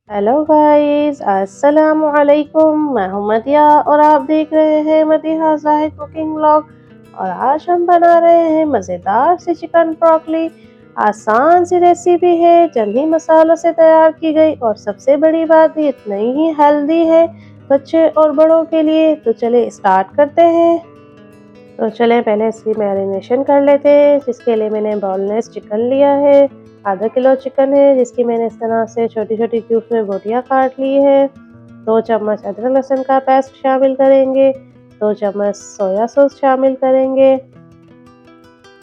Hello guys, अस्सलाम वालेकुम। मैं हूं मदिया और आप देख रहे हैं मदिहा ज़ाहिद कुकिंग व्लॉग। और आज हम बना रहे हैं मज़ेदार सी चिकन ब्रोकली। आसान सी रेसिपी है, जल्द ही मसालों से तैयार की गई और सबसे बड़ी बात ये इतनी ही हेल्दी है बच्चे और बड़ों के लिए। तो चले स्टार्ट करते हैं। तो चलें पहले इसकी मैरिनेशन कर लेते हैं, जिसके लिए मैंने बोनलेस चिकन लिया है। आधा किलो चिकन है, जिसकी मैंने इस तरह से छोटी छोटी क्यूब्स में बोटियाँ काट ली है। 2 चम्मच अदरक लहसुन का पेस्ट शामिल करेंगे। 2 चम्मच सोया सॉस शामिल करेंगे।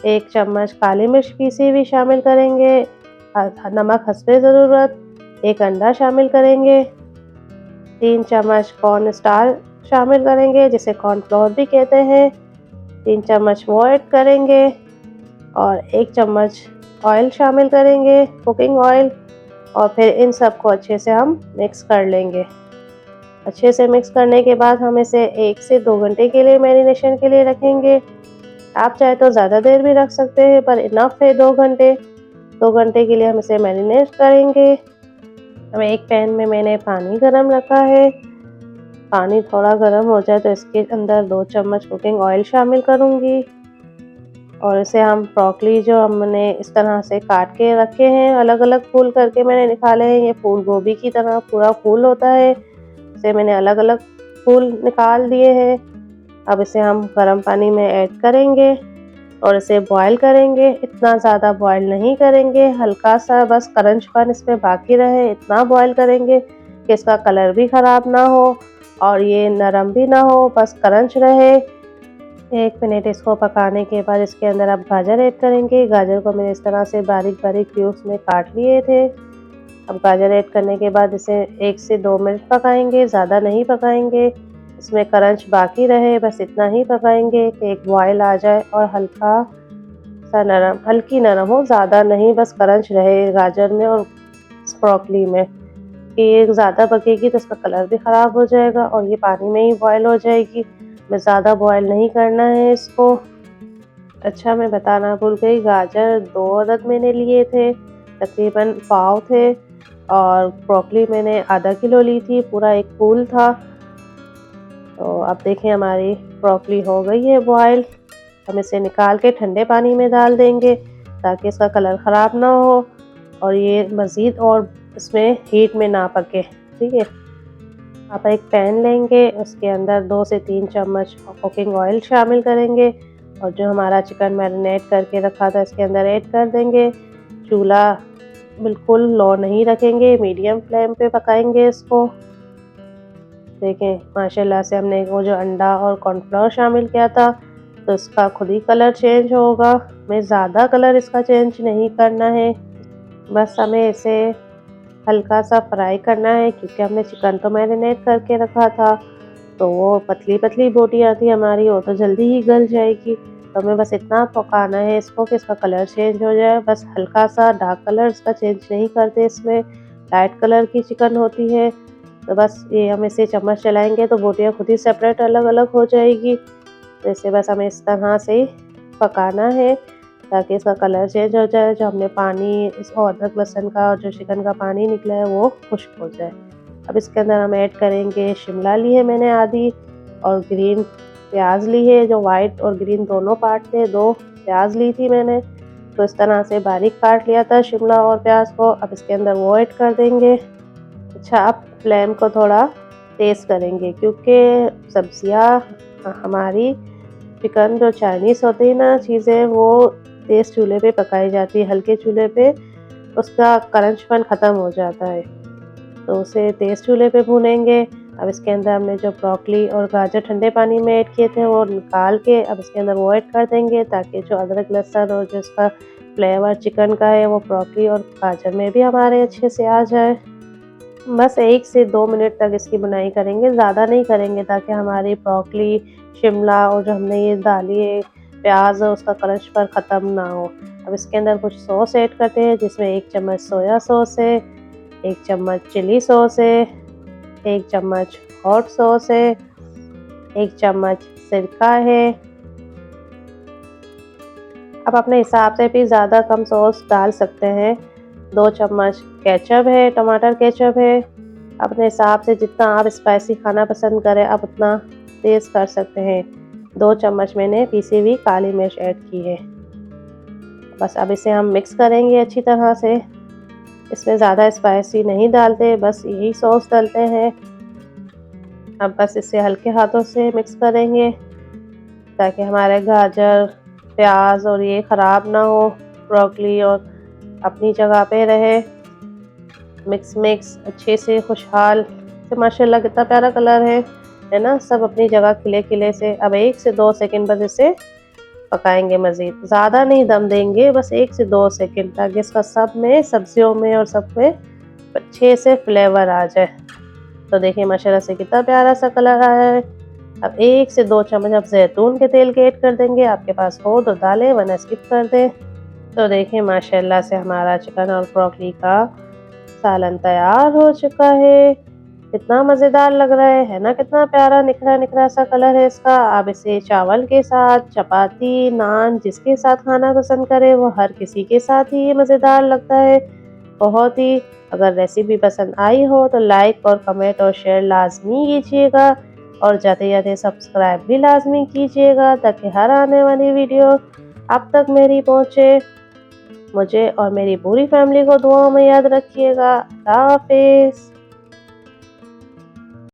1 चम्मच काली मिर्च पीसी हुई शामिल करेंगे। नमक हस्बे ज़रूरत। 1 अंडा शामिल करेंगे। 3 चम्मच कॉर्न स्टार्च शामिल करेंगे, जिसे कॉर्नफ्लोर भी कहते हैं। 3 चम्मच वो ऐड करेंगे और 1 चम्मच ऑयल शामिल करेंगे, कुकिंग ऑयल। और फिर इन सबको अच्छे से हम मिक्स कर लेंगे। अच्छे से मिक्स करने के बाद हम इसे 1 से 2 घंटे के लिए मैरिनेशन के लिए रखेंगे। आप चाहे तो ज़्यादा देर भी रख सकते हैं, पर इनफ है 2 घंटे। 2 घंटे के लिए हम इसे मैरिनेट करेंगे। अब एक पैन में मैंने पानी गरम रखा है। पानी थोड़ा गर्म हो जाए तो इसके अंदर 2 चम्मच कुकिंग ऑयल शामिल करूँगी। और इसे हम ब्रोकली जो हमने इस तरह से काट के रखे हैं, अलग अलग फूल करके मैंने निकाले हैं। ये फूल गोभी की तरह पूरा फूल होता है, इसे मैंने अलग अलग फूल निकाल दिए हैं। अब इसे हम गर्म पानी में ऐड करेंगे और इसे बॉईल करेंगे। इतना ज़्यादा बॉईल नहीं करेंगे, हल्का सा बस क्रंचपन इसमें बाकी रहे, इतना बॉईल करेंगे कि इसका कलर भी ख़राब ना हो और ये नरम भी ना हो, बस क्रंच रहे। 1 मिनट इसको पकाने के बाद इसके अंदर आप गाजर ऐड करेंगे। गाजर को मैंने इस तरह से बारीक बारीक क्यूब्स में काट लिए थे। अब गाजर ऐड करने के बाद इसे 1 से 2 मिनट पकाएंगे, ज़्यादा नहीं पकाएंगे। इसमें क्रंच बाकी रहे, बस इतना ही पकाएंगे कि एक बॉयल आ जाए और हल्का सा नरम, हल्की नरम हो, ज़्यादा नहीं, बस क्रंच रहे गाजर में और ब्रोकली में। कि ये ज़्यादा पकेगी तो इसका कलर भी ख़राब हो जाएगा और ये पानी में ही बॉयल हो जाएगी। मैं ज़्यादा बॉयल नहीं करना है इसको। अच्छा, मैं बताना भूल गई, गाजर 2 अदद मैंने लिए थे, तकरीबन पाव थे। और ब्रोकली मैंने आधा किलो ली थी, पूरा एक फूल था। तो अब देखें हमारी ब्रोकली हो गई है बॉयल। हम इसे निकाल के ठंडे पानी में डाल देंगे ताकि इसका कलर ख़राब ना हो और ये मज़ीद और इसमें हीट में ना पके। ठीक है, आप एक पैन लेंगे, उसके अंदर 2 से 3 चम्मच कुकिंग ऑयल शामिल करेंगे और जो हमारा चिकन मैरिनेट करके रखा था इसके अंदर ऐड कर देंगे। चूल्हा बिल्कुल लो नहीं रखेंगे, मीडियम फ्लेम पे पकाएंगे इसको। देखें माशाल्लाह से हमने वो जो अंडा और कॉर्नफ्लोर शामिल किया था तो इसका खुद ही कलर चेंज होगा। हमें ज़्यादा कलर इसका चेंज नहीं करना है, बस हमें इसे हल्का सा फ्राई करना है, क्योंकि हमने चिकन तो मैरिनेट करके रखा था। तो वो पतली पतली बोटियाँ थी हमारी, वो तो जल्दी ही गल जाएगी। तो हमें बस इतना पकाना है इसको कि इसका कलर चेंज हो जाए, बस हल्का सा। डार्क कलर इसका चेंज नहीं करते, इसमें लाइट कलर की चिकन होती है। तो बस ये हम इसे चम्मच चलाएंगे तो बोटियाँ खुद ही सेपरेट अलग अलग हो जाएगी। तो इसे बस हमें इस तरह से पकाना है ताकि इसका कलर चेंज हो जाए। जो हमने पानी इस अदरक लहसुन का और जो चिकन का पानी निकला है वो खुश्क हो जाए। अब इसके अंदर हम ऐड करेंगे, शिमला ली है मैंने आधी, और ग्रीन प्याज ली है, जो वाइट और ग्रीन दोनों पार्ट थे। 2 प्याज ली थी मैंने, तो इस तरह से बारीक काट लिया था शिमला और प्याज को। अब इसके अंदर वो ऐड कर देंगे। अच्छा, अब फ्लेम को थोड़ा तेज़ करेंगे, क्योंकि सब्जियां हमारी, चिकन जो चाइनीज़ होती है ना चीज़ें, वो तेज़ चूल्हे पे पकाई जाती है। हल्के चूल्हे पे उसका क्रंचपन ख़त्म हो जाता है, तो उसे तेज़ चूल्हे पे भूनेंगे। अब इसके अंदर हमने जो ब्रोकली और गाजर ठंडे पानी में ऐड किए थे वो निकाल के अब इसके अंदर वो ऐड कर देंगे, ताकि जो अदरक लहसुन और जो इसका फ्लेवर चिकन का है वो ब्रोकली और गाजर में भी हमारे अच्छे से आ जाए। बस 1 से 2 मिनट तक इसकी बुनाई करेंगे, ज़्यादा नहीं करेंगे, ताकि हमारी ब्रोकली, शिमला और जो हमने ये डाली है प्याज है उसका क्रंचपन ख़त्म ना हो। अब इसके अंदर कुछ सॉस ऐड करते हैं, जिसमें 1 चम्मच सोया सॉस है, 1 चम्मच चिली सॉस है, 1 चम्मच हॉट सॉस है, 1 चम्मच सिरका है। अब अपने हिसाब से भी ज़्यादा कम सॉस डाल सकते हैं। 2 चम्मच केचप है, टमाटर केचप है। अपने हिसाब से जितना आप स्पाइसी खाना पसंद करें आप उतना तेज़ कर सकते हैं। 2 चम्मच मैंने पीसी हुई काली मिर्च ऐड की है। बस अब इसे हम मिक्स करेंगे अच्छी तरह से। इसमें ज़्यादा स्पाइसी नहीं डालते, बस यही सॉस डालते हैं। अब बस इसे हल्के हाथों से मिक्स करेंगे ताकि हमारे गाजर, प्याज और ये ख़राब ना हो, ब्रोकली और अपनी जगह पे रहे। मिक्स अच्छे से खुशहाल से, माशाल्लाह कितना प्यारा कलर है ना, सब अपनी जगह खिले खिले से। अब 1 से 2 सेकंड बस इसे पकाएंगे मज़ीद, ज़्यादा नहीं दम देंगे, बस 1 से 2 सेकंड, ताकि इसका सब में, सब्जियों में और सब में अच्छे से फ्लेवर आ जाए। तो देखिए माशाल्लाह से कितना प्यारा सा कलर आया है। अब 1 से 2 चम्मच आप जैतून के तेल के ऐड कर देंगे, आपके पास हो तो डालें वरना स्किप कर दें। तो देखिए माशाल्लाह से हमारा चिकन और ब्रोकली का सालन तैयार हो चुका है। कितना मज़ेदार लग रहा है ना, कितना प्यारा निखरा निखरा सा कलर है इसका। आप इसे चावल के साथ, चपाती, नान, जिसके साथ खाना पसंद करे वो हर किसी के साथ ही ये मज़ेदार लगता है बहुत ही। अगर रेसिपी पसंद आई हो तो लाइक और कमेंट और शेयर लाजमी कीजिएगा, और जाते जाते सब्सक्राइब भी लाजमी कीजिएगा ताकि हर आने वाली वीडियो आप तक मेरी पहुँचे। मुझे और मेरी पूरी फैमिली को दुआओं में याद रखिएगा। अल्लाह हाफिज़।